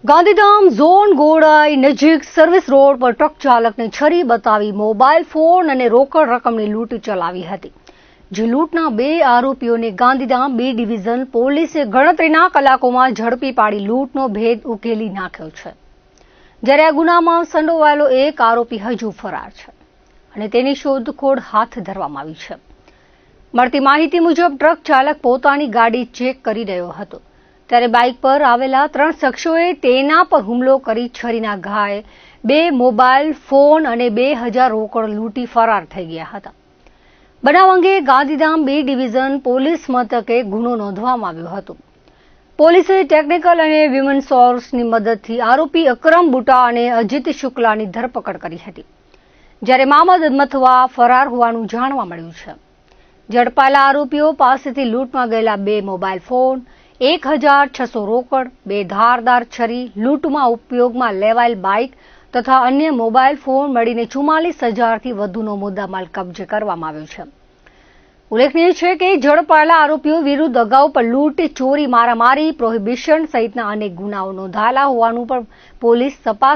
Gandhidham zone ગોડાઈ નજીક service road પર truck ચાલકને છરી બતાવી મોબાઈલ ફોન અને રોકડ રકમની લૂંટ ચલાવી હતી. જે લૂંટના 2 આરોપીઓને ગાંધીધામ B ડિવિઝન પોલીસે ગણતરીના કલાકોમાં ઝડપી પાડી લૂંટનો ભેદ ઉકેલી નાખ્યો છે. જ્યારે આ ગુનામાં સંડોવાયેલો એક આરોપી હજુ ફરાર છે અને તેની શોધખોળ હાથ ધરવામાં આવી છે. મળતી માહિતી મુજબ ટ્રક ચાલક પોતાની ગાડી ચેક કરી રહ્યો હતો ત્યારે બાઇક પર આવેલા 3 શખ્સોએ તેના પર હુમલો કરી છરીના ઘાએ 2 મોબાઈલ ફોન અને 2000 રોકડ લૂંટી ફરાર થઈ ગયા હતા. બનાવ અંગે ગાંધીધામ B ડિવિઝન પોલીસ મથકે ગુનો નોંધવામાં આવ્યો હતો. પોલીસે ટેકનિકલ અને હ્યુમન સોર્સની મદદથી આરોપી અકરમ બુટા અને અજીત શુક્લાની ધરપકડ કરી હતી. જ્યારે મામદ મથવા ફરાર હોવાનું જાણવા મળ્યું છે. ઝડપાયેલા આરોપીઓ પાસેથી લૂંટમાં ગયેલા 2 મોબાઈલ ફોન, 1600 રોકડ, 2 ધારદાર છરી, લૂંટમાં ઉપયોગમાં લેવાયેલ બાઇક તથા અન્ય મોબાઈલ ફોન મળીને 44,000થી વધુનો મુદ્દામાલ કબજે કરવામાં આવ્યો છે. ઉલ્લેખનીય છે કે ઝડપાયેલા આરોપીઓ વિરુદ્ધ અગાઉ પણ લૂંટ, ચોરી, મારામારી, પ્રોહિબિશન સહિતના અનેક ગુનાઓ નોંધાયેલા હોવાનું પણ પોલીસ તપાસ